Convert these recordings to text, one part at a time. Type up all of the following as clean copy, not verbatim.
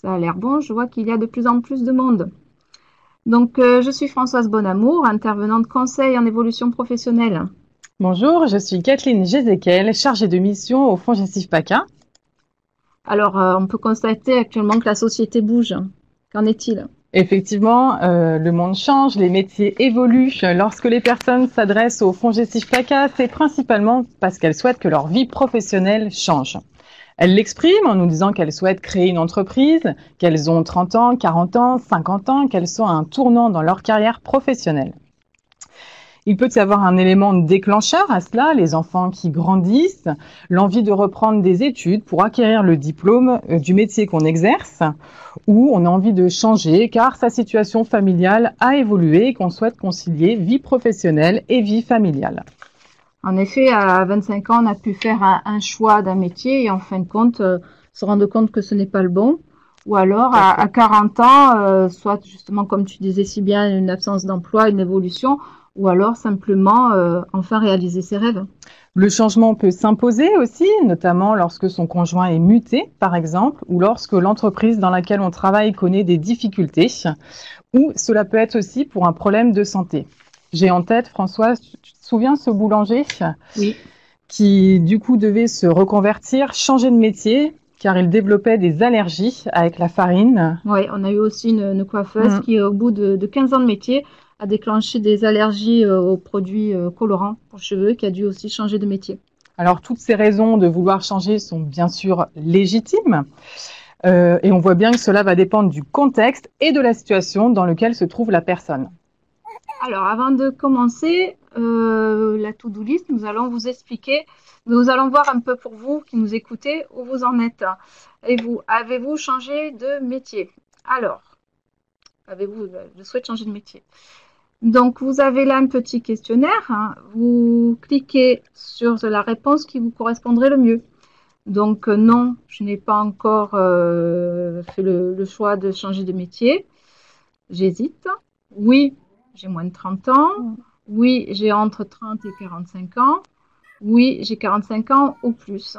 Ça a l'air bon, je vois qu'il y a de plus en plus de monde. Donc, je suis Françoise Bonamour, intervenante conseil en évolution professionnelle. Bonjour, je suis Kathleen Jézéquel, chargée de mission au FONGECIF PACA. Alors, on peut constater actuellement que la société bouge. Qu'en est-il? Effectivement, le monde change, les métiers évoluent. Lorsque les personnes s'adressent au FONGECIF PACA, c'est principalement parce qu'elles souhaitent que leur vie professionnelle change. Elles l'expriment en nous disant qu'elles souhaitent créer une entreprise, qu'elles ont 30 ans, 40 ans, 50 ans, qu'elles sont à un tournant dans leur carrière professionnelle. Il peut y avoir un élément déclencheur à cela, les enfants qui grandissent, l'envie de reprendre des études pour acquérir le diplôme du métier qu'on exerce, ou on a envie de changer car sa situation familiale a évolué et qu'on souhaite concilier vie professionnelle et vie familiale. En effet, à 25 ans, on a pu faire un choix d'un métier et en fin de compte, se rendre compte que ce n'est pas le bon. Ou alors, à 40 ans, soit justement, comme tu disais si bien, une absence d'emploi, une évolution, ou alors simplement enfin réaliser ses rêves. Le changement peut s'imposer aussi, notamment lorsque son conjoint est muté, par exemple, ou lorsque l'entreprise dans laquelle on travaille connaît des difficultés, ou cela peut être aussi pour un problème de santé. J'ai en tête, Françoise, tu te souviens ce boulanger Oui. qui du coup devait se reconvertir, changer de métier, car il développait des allergies avec la farine. Oui, on a eu aussi une coiffeuse qui, au bout de 15 ans de métier, a déclenché des allergies aux produits colorants pour cheveux, qui a dû aussi changer de métier. Alors toutes ces raisons de vouloir changer sont bien sûr légitimes. Et on voit bien que cela va dépendre du contexte et de la situation dans laquelle se trouve la personne. Alors, avant de commencer la to-do list, nous allons vous expliquer, nous allons voir un peu pour vous qui nous écoutez où vous en êtes. Et vous, avez-vous changé de métier? Alors, avez-vous le souhait de changer de métier? Donc, vous avez là un petit questionnaire, hein. Vous cliquez sur la réponse qui vous correspondrait le mieux. Donc, non, je n'ai pas encore fait le choix de changer de métier. J'hésite. Oui, j'ai moins de 30 ans. Oui, j'ai entre 30 et 45 ans. Oui, j'ai 45 ans ou plus.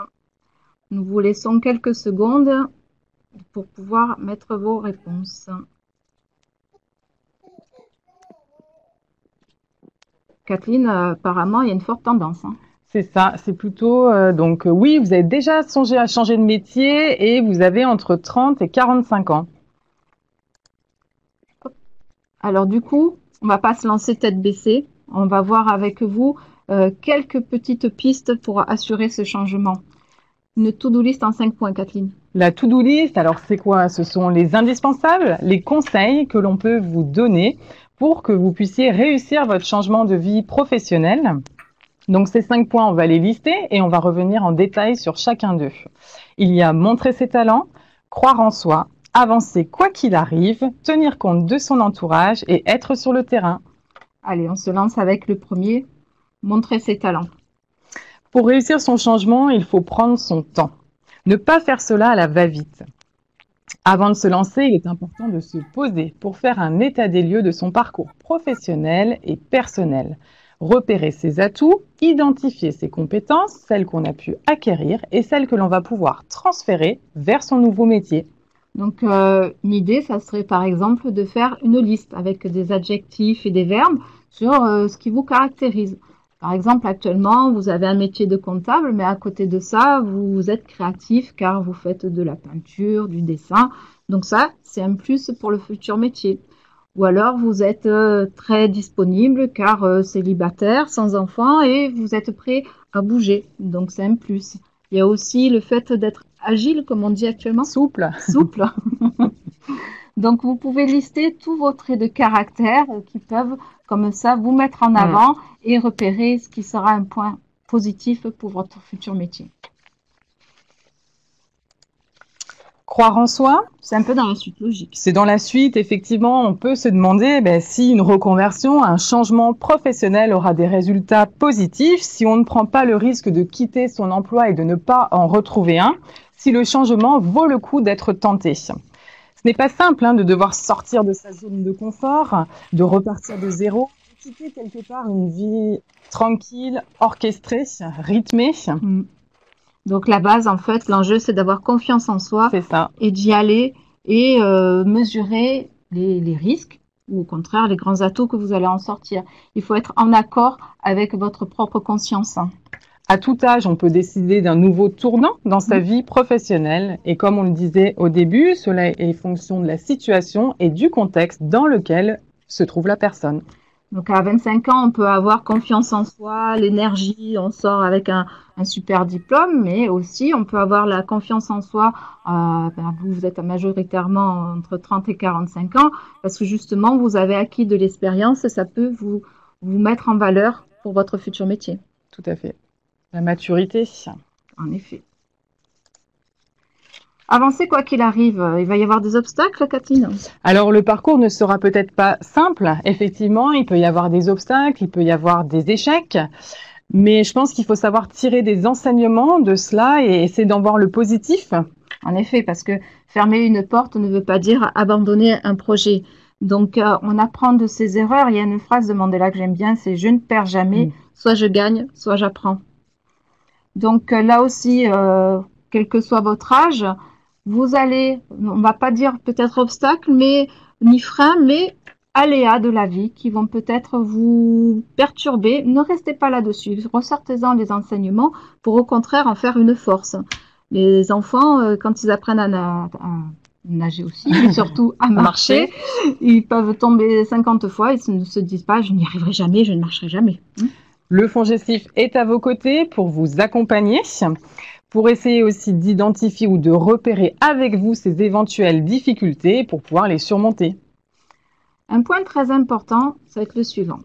Nous vous laissons quelques secondes pour pouvoir mettre vos réponses. Kathleen, apparemment, il y a une forte tendance, hein. C'est ça, c'est plutôt donc oui, vous avez déjà songé à changer de métier et vous avez entre 30 et 45 ans. Alors du coup, on va pas se lancer tête baissée. On va voir avec vous quelques petites pistes pour assurer ce changement. Une to-do list en 5 points, Kathleen. La to-do list, alors c'est quoi? Ce sont les indispensables, les conseils que l'on peut vous donner pour que vous puissiez réussir votre changement de vie professionnelle. Donc ces 5 points, on va les lister et on va revenir en détail sur chacun d'eux. Il y a montrer ses talents, croire en soi, avancer quoi qu'il arrive, tenir compte de son entourage et être sur le terrain. Allez, on se lance avec le premier, montrer ses talents. Pour réussir son changement, il faut prendre son temps. Ne pas faire cela à la va-vite. Avant de se lancer, il est important de se poser pour faire un état des lieux de son parcours professionnel et personnel. Repérer ses atouts, identifier ses compétences, celles qu'on a pu acquérir et celles que l'on va pouvoir transférer vers son nouveau métier. Donc, une idée, ça serait par exemple de faire une liste avec des adjectifs et des verbes sur ce qui vous caractérise. Par exemple, actuellement, vous avez un métier de comptable, mais à côté de ça, vous êtes créatif car vous faites de la peinture, du dessin. Donc ça, c'est un plus pour le futur métier. Ou alors, vous êtes très disponible car célibataire, sans enfant et vous êtes prêt à bouger. Donc c'est un plus. Il y a aussi le fait d'être agile, comme on dit actuellement. Souple. Souple. Donc, vous pouvez lister tous vos traits de caractère qui peuvent, comme ça, vous mettre en avant et repérer ce qui sera un point positif pour votre futur métier. Croire en soi, c'est un peu dans la suite logique. C'est dans la suite, effectivement, on peut se demander si une reconversion, un changement professionnel aura des résultats positifs, si on ne prend pas le risque de quitter son emploi et de ne pas en retrouver un, si le changement vaut le coup d'être tenté. Ce n'est pas simple de devoir sortir de sa zone de confort, de repartir de zéro, de quitter quelque part une vie tranquille, orchestrée, rythmée. Donc la base, en fait, l'enjeu, c'est d'avoir confiance en soi et d'y aller et mesurer les risques ou au contraire les grands atouts que vous allez en sortir. Il faut être en accord avec votre propre conscience. À tout âge, on peut décider d'un nouveau tournant dans sa vie professionnelle. Et comme on le disait au début, cela est fonction de la situation et du contexte dans lequel se trouve la personne. Donc à 25 ans, on peut avoir confiance en soi, l'énergie, on sort avec un super diplôme, mais aussi on peut avoir la confiance en soi, vous êtes majoritairement entre 30 et 45 ans, parce que justement, vous avez acquis de l'expérience et ça peut vous mettre en valeur pour votre futur métier. Tout à fait. La maturité. En effet. Avancer quoi qu'il arrive, il va y avoir des obstacles, Kathleen? Alors le parcours ne sera peut-être pas simple. Effectivement, il peut y avoir des obstacles, il peut y avoir des échecs. Mais je pense qu'il faut savoir tirer des enseignements de cela et essayer d'en voir le positif. En effet, parce que fermer une porte ne veut pas dire abandonner un projet. Donc, on apprend de ses erreurs. Il y a une phrase de Mandela que j'aime bien, c'est « Je ne perds jamais, soit je gagne, soit j'apprends ». Donc, là aussi, quel que soit votre âge, vous allez, on ne va pas dire peut-être obstacle, mais ni frein, mais aléas de la vie qui vont peut-être vous perturber. Ne restez pas là-dessus. Ressortez-en les enseignements pour au contraire en faire une force. Les enfants, quand ils apprennent à nager aussi, et surtout à marcher, ils peuvent tomber 50 fois, ils ne se disent pas « je n'y arriverai jamais, je ne marcherai jamais ». Le FONGECIF est à vos côtés pour vous accompagner, pour essayer aussi d'identifier ou de repérer avec vous ces éventuelles difficultés pour pouvoir les surmonter. Un point très important, ça va être le suivant.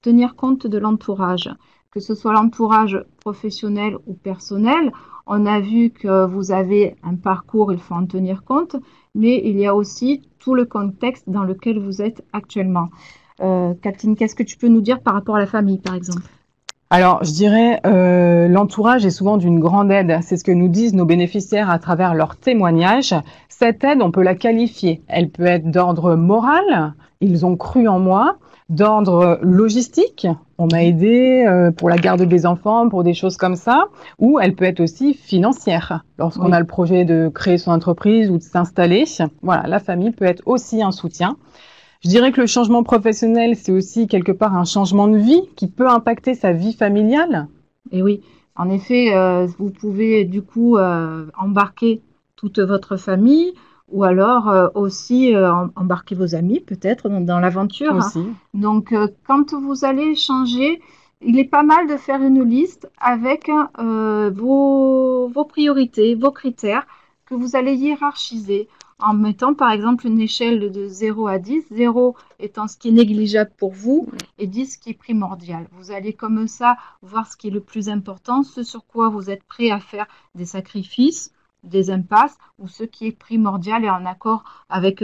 Tenir compte de l'entourage, que ce soit l'entourage professionnel ou personnel. On a vu que vous avez un parcours, il faut en tenir compte, mais il y a aussi tout le contexte dans lequel vous êtes actuellement. Kathleen, qu'est-ce que tu peux nous dire par rapport à la famille, par exemple ? Alors, je dirais, l'entourage est souvent d'une grande aide. C'est ce que nous disent nos bénéficiaires à travers leurs témoignages. Cette aide, on peut la qualifier. Elle peut être d'ordre moral, ils ont cru en moi, d'ordre logistique, on m'a aidé pour la garde des enfants, pour des choses comme ça, ou elle peut être aussi financière. Lorsqu'on a le projet de créer son entreprise ou de s'installer, voilà, la famille peut être aussi un soutien. Je dirais que le changement professionnel, c'est aussi quelque part un changement de vie qui peut impacter sa vie familiale. Et oui, en effet, vous pouvez du coup embarquer toute votre famille ou alors aussi embarquer vos amis peut-être dans l'aventure. Aussi. Donc, quand vous allez changer, il est pas mal de faire une liste avec vos priorités, vos critères que vous allez hiérarchiser en mettant par exemple une échelle de 0 à 10, 0 étant ce qui est négligeable pour vous et 10 ce qui est primordial. Vous allez comme ça voir ce qui est le plus important, ce sur quoi vous êtes prêt à faire des sacrifices, des impasses ou ce qui est primordial et en accord avec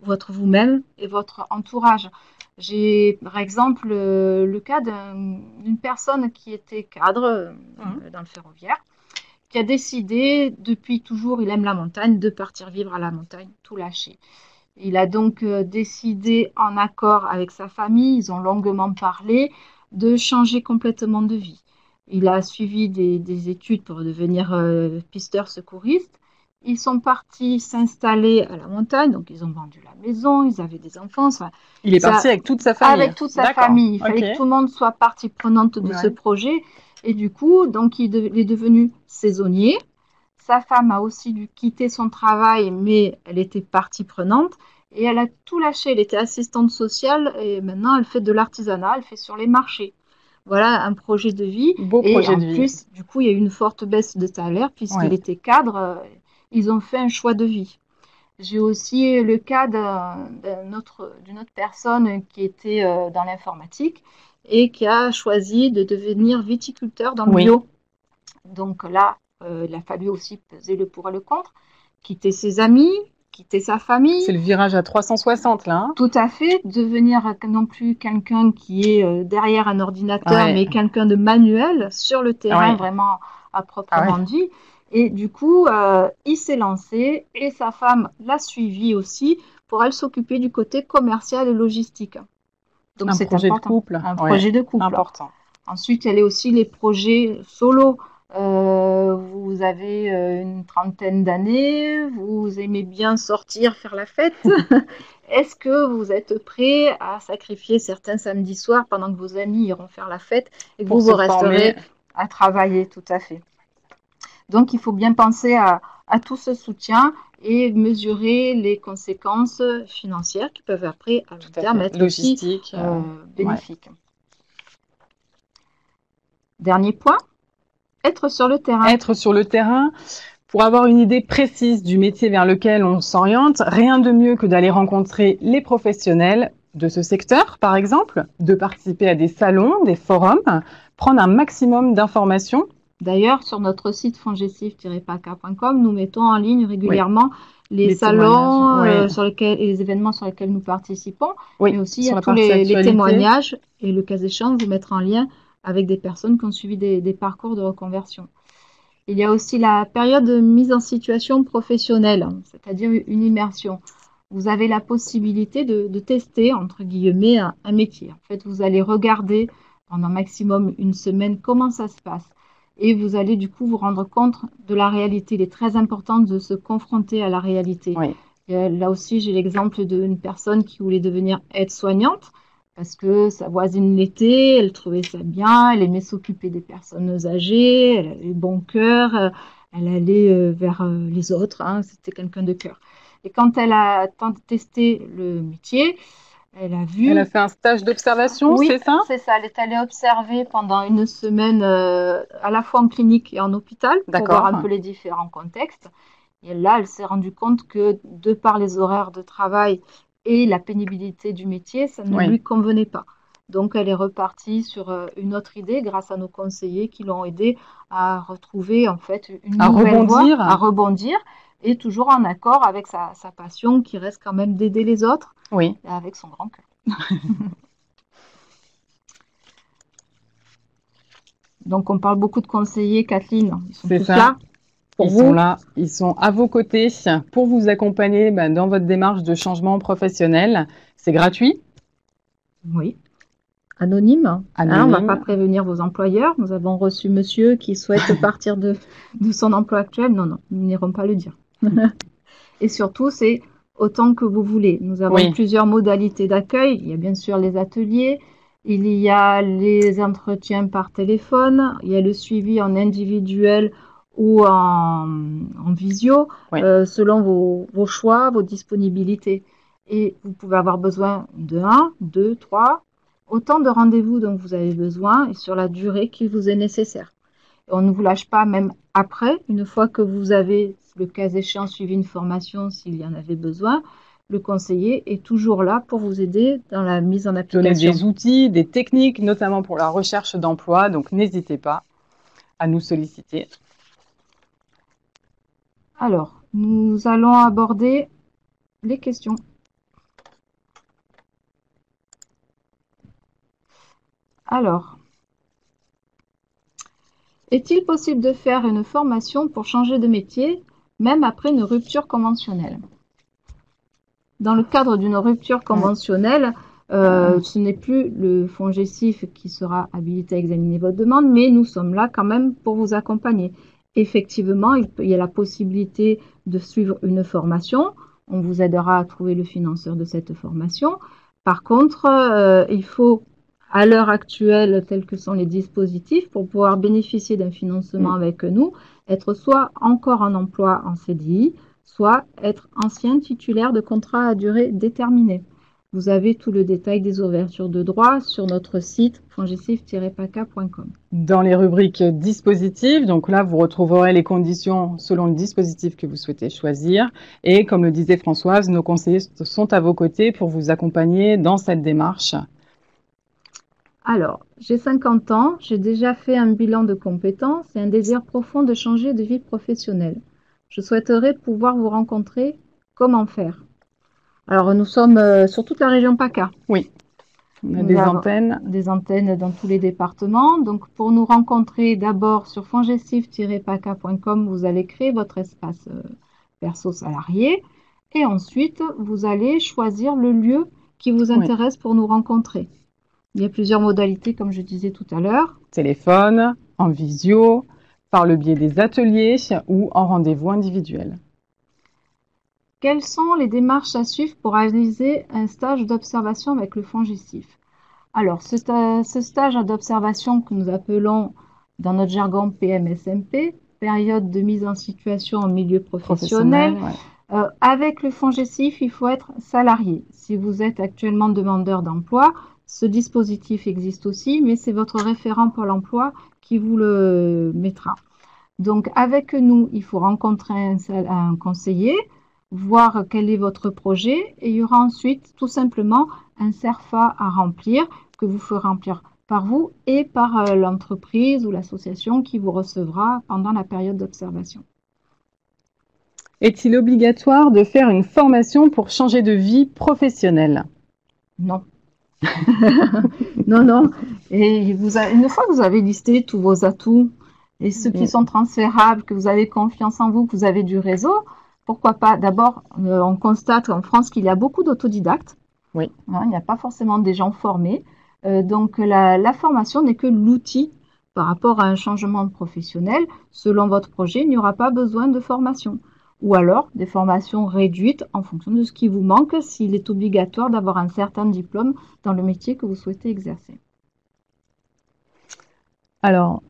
votre vous-même et votre entourage. J'ai par exemple le cas d'une personne qui était cadre dans le ferroviaire, qui a décidé, depuis toujours, il aime la montagne, de partir vivre à la montagne, tout lâcher. Il a donc décidé, en accord avec sa famille, ils ont longuement parlé, de changer complètement de vie. Il a suivi des études pour devenir pisteur secouriste. Ils sont partis s'installer à la montagne, donc ils ont vendu la maison, ils avaient des enfants. Enfin, il est parti avec toute sa famille. Avec toute sa famille. Il fallait que tout le monde soit partie prenante de ce projet. Et du coup, donc, il est devenu saisonnier. Sa femme a aussi dû quitter son travail, mais elle était partie prenante. Et elle a tout lâché. Elle était assistante sociale et maintenant, elle fait de l'artisanat. Elle fait sur les marchés. Voilà un projet de vie. Beau et projet en de vie. plus, du coup, il y a eu une forte baisse de salaire puisqu'il était cadre. Ils ont fait un choix de vie. J'ai aussi le cas d'une autre personne qui était dans l'informatique et qui a choisi de devenir viticulteur dans le bio. Donc là, il a fallu aussi peser le pour et le contre, quitter ses amis, quitter sa famille. C'est le virage à 360 là. Tout à fait, devenir non plus quelqu'un qui est derrière un ordinateur, mais quelqu'un de manuel sur le terrain, vraiment à proprement dit. Et du coup, il s'est lancé et sa femme l'a suivi aussi pour elle s'occuper du côté commercial et logistique. Donc c'est projet important. De couple. Un projet de couple. Important. Ensuite, il y a aussi les projets solo vous avez une trentaine d'années, vous aimez bien sortir, faire la fête. Est-ce que vous êtes prêt à sacrifier certains samedis soirs pendant que vos amis iront faire la fête et que Pour vous se resterez former. à travailler? Tout à fait. Donc, il faut bien penser à tout ce soutien et mesurer les conséquences financières qui peuvent après, à long Tout à terme, fait. être aussi Logistique. bénéfiques. Dernier point, être sur le terrain. Être sur le terrain pour avoir une idée précise du métier vers lequel on s'oriente. Rien de mieux que d'aller rencontrer les professionnels de ce secteur, par exemple, de participer à des salons, des forums, prendre un maximum d'informations. D'ailleurs, sur notre site fongesif-paca.com, nous mettons en ligne régulièrement les Les salons témoignages, sur lesquels, et les événements sur lesquels nous participons, Oui, mais aussi il y sur a la tous partie les actualité. témoignages et le cas échéant, vous mettre en lien avec des personnes qui ont suivi des parcours de reconversion. Il y a aussi la période de mise en situation professionnelle, c'est-à-dire une immersion. Vous avez la possibilité de tester, entre guillemets, un métier. En fait, vous allez regarder pendant maximum une semaine comment ça se passe. Et vous allez du coup vous rendre compte de la réalité. Il est très important de se confronter à la réalité. Oui. Là aussi, j'ai l'exemple d'une personne qui voulait devenir aide-soignante parce que sa voisine l'était, elle trouvait ça bien, elle aimait s'occuper des personnes âgées, elle avait bon cœur, elle allait vers les autres, hein, c'était quelqu'un de cœur. Et quand elle a testé le métier, elle a vu... Elle a fait un stage d'observation, Oui, c'est ça? c'est ça. Elle est allée observer pendant une semaine à la fois en clinique et en hôpital pour voir un peu les différents contextes. Et là, elle s'est rendue compte que de par les horaires de travail et la pénibilité du métier, ça ne lui convenait pas. Donc, elle est repartie sur une autre idée grâce à nos conseillers qui l'ont aidée à retrouver en fait une nouvelle voie, à rebondir et toujours en accord avec sa passion qui reste quand même d'aider les autres Oui. avec son grand cœur. Donc, on parle beaucoup de conseillers, Kathleen. Ils sont tous là pour vous. Ils sont là, ils sont à vos côtés pour vous accompagner dans votre démarche de changement professionnel. C'est gratuit? Oui. Anonyme. On ne va pas prévenir vos employeurs. Nous avons reçu monsieur qui souhaite partir de son emploi actuel. Non, nous n'irons pas le dire. Et surtout, c'est autant que vous voulez. Nous avons plusieurs modalités d'accueil. Il y a bien sûr les ateliers, il y a les entretiens par téléphone, il y a le suivi en individuel ou en visio, selon vos choix, vos disponibilités. Et vous pouvez avoir besoin de 1, 2, 3, autant de rendez-vous dont vous avez besoin et sur la durée qu'il vous est nécessaire. Et on ne vous lâche pas même après, une fois que vous avez, le cas échéant, suivi une formation s'il y en avait besoin. Le conseiller est toujours là pour vous aider dans la mise en application. Donner des outils, des techniques, notamment pour la recherche d'emploi. Donc, n'hésitez pas à nous solliciter. Alors, nous allons aborder les questions. Alors, est-il possible de faire une formation pour changer de métier, même après une rupture conventionnelle? Dans le cadre d'une rupture conventionnelle, ce n'est plus le FONGECIF qui sera habilité à examiner votre demande, mais nous sommes là quand même pour vous accompagner. Effectivement, il y a la possibilité de suivre une formation. On vous aidera à trouver le financeur de cette formation. Par contre, il faut, à l'heure actuelle, tels que sont les dispositifs, pour pouvoir bénéficier d'un financement avec nous, être soit encore en emploi en CDI, soit être ancien titulaire de contrat à durée déterminée. Vous avez tout le détail des ouvertures de droit sur notre site fongesif-paca.com. Dans les rubriques dispositifs, donc là, vous retrouverez les conditions selon le dispositif que vous souhaitez choisir. Et comme le disait Françoise, nos conseillers sont à vos côtés pour vous accompagner dans cette démarche. Alors, j'ai 50 ans, j'ai déjà fait un bilan de compétences et un désir profond de changer de vie professionnelle. Je souhaiterais pouvoir vous rencontrer. Comment faire? Alors, nous sommes sur toute la région PACA. Oui, on a des antennes. Des antennes dans tous les départements. Donc, pour nous rencontrer, d'abord sur fongesif-paca.com, vous allez créer votre espace perso salarié. Et ensuite, vous allez choisir le lieu qui vous intéresse pour nous rencontrer. Il y a plusieurs modalités, comme je disais tout à l'heure. Téléphone, en visio, par le biais des ateliers ou en rendez-vous individuel. Quelles sont les démarches à suivre pour réaliser un stage d'observation avec le FONGICIF? Alors, ce stage d'observation que nous appelons dans notre jargon PMSMP, période de mise en situation en milieu professionnel, avec le FONGICIF, il faut être salarié. Si vous êtes actuellement demandeur d'emploi, ce dispositif existe aussi, mais c'est votre référent Pôle emploi qui vous le mettra. Donc, avec nous, il faut rencontrer un conseiller, voir quel est votre projet, et il y aura ensuite tout simplement un CERFA à remplir, que vous ferez remplir par vous et par l'entreprise ou l'association qui vous recevra pendant la période d'observation. Est-il obligatoire de faire une formation pour changer de vie professionnelle? Non. Non, non. Et une fois que vous avez listé tous vos atouts et ceux qui sont transférables, que vous avez confiance en vous, que vous avez du réseau, pourquoi pas? D'abord, on constate en France qu'il y a beaucoup d'autodidactes. Oui. Hein, il n'y a pas forcément des gens formés. Donc, la formation n'est que l'outil par rapport à un changement professionnel. Selon votre projet, il n'y aura pas besoin de formation. Ou alors des formations réduites en fonction de ce qui vous manque, s'il est obligatoire d'avoir un certain diplôme dans le métier que vous souhaitez exercer. Alors,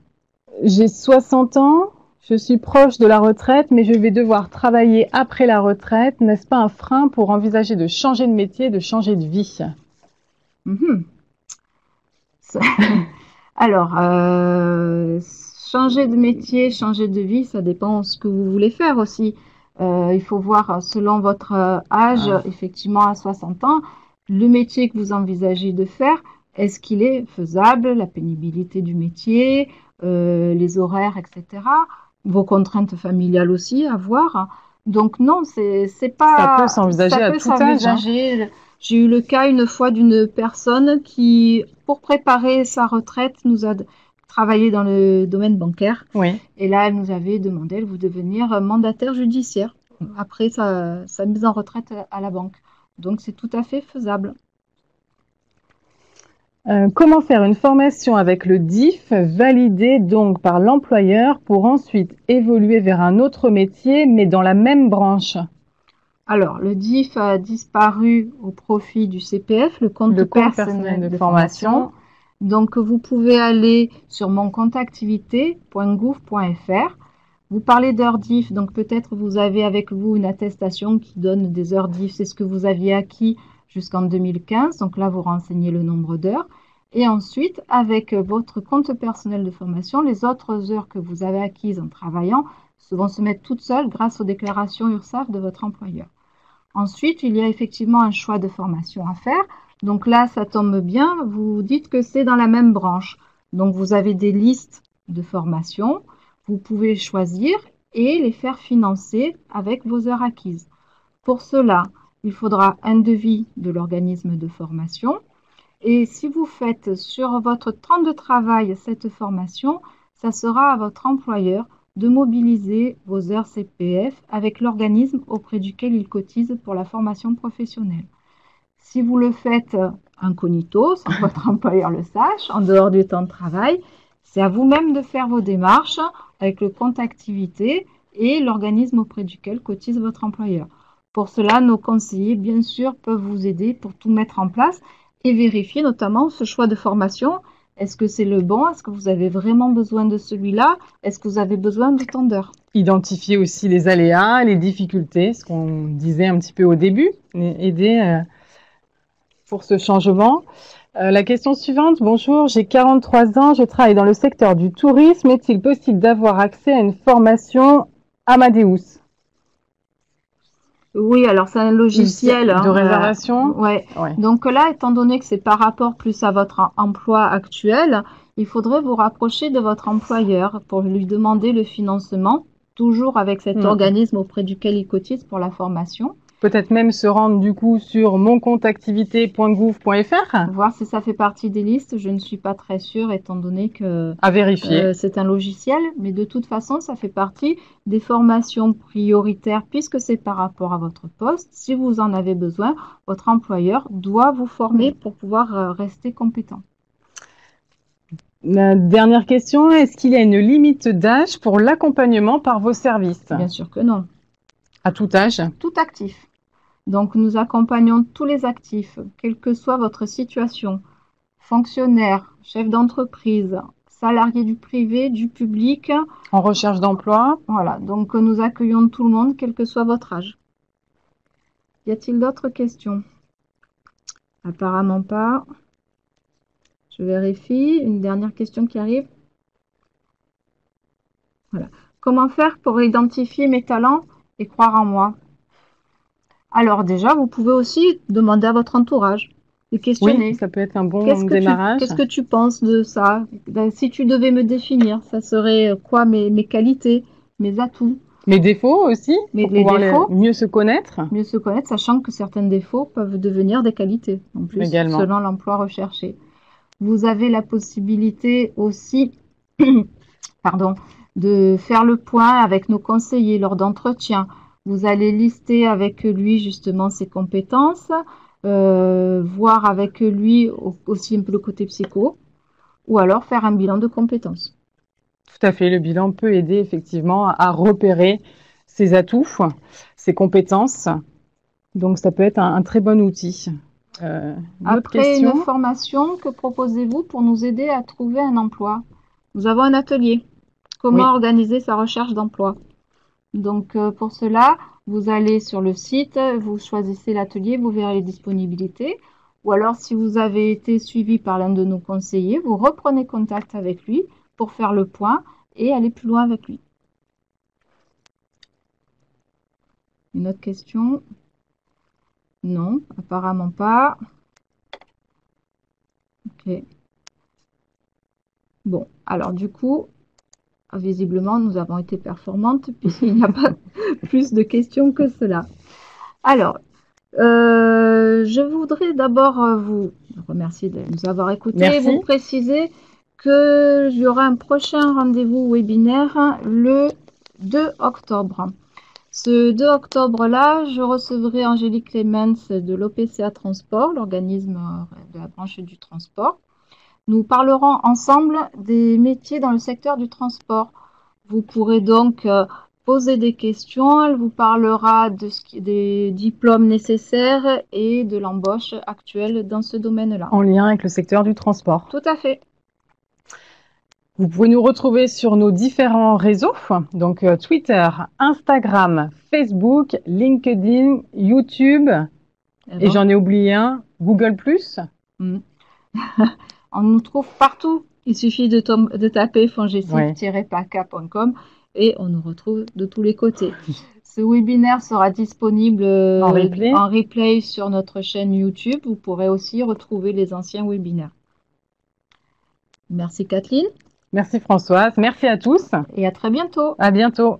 j'ai 60 ans, je suis proche de la retraite, mais je vais devoir travailler après la retraite. N'est-ce pas un frein pour envisager de changer de métier, de changer de vie? Alors, changer de métier, changer de vie, ça dépend de ce que vous voulez faire aussi. Il faut voir selon votre âge, effectivement à 60 ans, le métier que vous envisagez de faire, est-ce qu'il est faisable, la pénibilité du métier, les horaires, etc. Vos contraintes familiales aussi à voir. Donc non, c'est pas. Ça peut s'envisager à tout âge. Hein. J'ai eu le cas une fois d'une personne qui, pour préparer sa retraite, nous a travaillé dans le domaine bancaire. Oui. Et là, elle nous avait demandé de devenir mandataire judiciaire après sa mise en retraite à la banque. Donc, c'est tout à fait faisable. Comment faire une formation avec le DIF validée donc par l'employeur pour ensuite évoluer vers un autre métier, mais dans la même branche? Alors, le DIF a disparu au profit du CPF, le compte personnel de formation. Donc, vous pouvez aller sur moncompteactivité.gouv.fr. Vous parlez d'heures DIF, donc peut-être vous avez avec vous une attestation qui donne des heures DIF, c'est ce que vous aviez acquis jusqu'en 2015. Donc là, vous renseignez le nombre d'heures. Et ensuite, avec votre compte personnel de formation, les autres heures que vous avez acquises en travaillant vont se mettre toutes seules grâce aux déclarations URSSAF de votre employeur. Ensuite, il y a effectivement un choix de formation à faire. Donc là, ça tombe bien, vous dites que c'est dans la même branche. Donc vous avez des listes de formations, vous pouvez choisir et les faire financer avec vos heures acquises. Pour cela, il faudra un devis de l'organisme de formation. Et si vous faites sur votre temps de travail cette formation, ça sera à votre employeur de mobiliser vos heures CPF avec l'organisme auprès duquel il cotise pour la formation professionnelle. Si vous le faites incognito, sans que votre employeur le sache, en dehors du temps de travail, c'est à vous-même de faire vos démarches avec le compte activité et l'organisme auprès duquel cotise votre employeur. Pour cela, nos conseillers, bien sûr, peuvent vous aider pour tout mettre en place et vérifier notamment ce choix de formation. Est-ce que c'est le bon? Est-ce que vous avez vraiment besoin de celui-là? Est-ce que vous avez besoin de tant d'heures? Identifier aussi les aléas, les difficultés, ce qu'on disait un petit peu au début, aider pour ce changement. La question suivante, bonjour, j'ai 43 ans, je travaille dans le secteur du tourisme. Est-il possible d'avoir accès à une formation Amadeus? Oui, alors c'est un logiciel de réservation. Ouais. Donc là, étant donné que c'est par rapport plus à votre emploi actuel, il faudrait vous rapprocher de votre employeur pour lui demander le financement, toujours avec cet organisme auprès duquel il cotise pour la formation. Peut-être même se rendre du coup sur moncompteactivité.gouv.fr. Voir si ça fait partie des listes. Je ne suis pas très sûre étant donné que à vérifier. C'est un logiciel, mais de toute façon, ça fait partie des formations prioritaires puisque c'est par rapport à votre poste. Si vous en avez besoin, votre employeur doit vous former pour pouvoir rester compétent. La dernière question, est-ce qu'il y a une limite d'âge pour l'accompagnement par vos services? Bien sûr que non. À tout âge? Tout actif. Donc, nous accompagnons tous les actifs, quelle que soit votre situation, fonctionnaire, chef d'entreprise, salarié du privé, du public. En recherche d'emploi? Voilà, donc nous accueillons tout le monde, quel que soit votre âge. Y a-t-il d'autres questions? Apparemment pas. Je vérifie. Une dernière question qui arrive. Voilà. Comment faire pour identifier mes talents et croire en moi? Alors déjà, vous pouvez aussi demander à votre entourage, les questionner. Oui, ça peut être un bon démarrage. Qu'est-ce que tu penses de ça? Si tu devais me définir, ça serait quoi mes qualités, mes atouts? Mes défauts aussi, Mais pour les pouvoir défauts, mieux se connaître. mieux se connaître, sachant que certains défauts peuvent devenir des qualités, en plus, Également. selon l'emploi recherché. Vous avez la possibilité aussi, pardon, de faire le point avec nos conseillers lors d'entretien. Vous allez lister avec lui justement ses compétences, voir avec lui aussi un peu le côté psycho, ou alors faire un bilan de compétences. Tout à fait, le bilan peut aider effectivement à repérer ses atouts, ses compétences. Donc ça peut être un très bon outil. Après une formation, que proposez-vous pour nous aider à trouver un emploi? Nous avons un atelier. Comment organiser sa recherche d'emploi? Donc pour cela, vous allez sur le site, vous choisissez l'atelier, vous verrez les disponibilités. Ou alors si vous avez été suivi par l'un de nos conseillers, vous reprenez contact avec lui pour faire le point et aller plus loin avec lui. Une autre question? Non, apparemment pas. Ok. Bon, alors du coup, visiblement, nous avons été performantes puisqu'il n'y a pas plus de questions que cela. Alors, je voudrais d'abord vous remercier de nous avoir écoutés et vous préciser qu'il y aura un prochain rendez-vous webinaire le 2 octobre. Ce 2 octobre-là, je recevrai Angélique Clemens de l'OPCA Transport, l'organisme de la branche du transport. Nous parlerons ensemble des métiers dans le secteur du transport. Vous pourrez donc poser des questions. Elle vous parlera des diplômes nécessaires et de l'embauche actuelle dans ce domaine-là. En lien avec le secteur du transport. Tout à fait. Vous pouvez nous retrouver sur nos différents réseaux, donc Twitter, Instagram, Facebook, LinkedIn, YouTube, et j'en ai oublié un, Google+. On nous trouve partout. Il suffit de taper fongesif-paca.com et on nous retrouve de tous les côtés. Ce webinaire sera disponible en replay sur notre chaîne YouTube. Vous pourrez aussi retrouver les anciens webinaires. Merci Kathleen. Merci Françoise. Merci à tous. Et à très bientôt. À bientôt.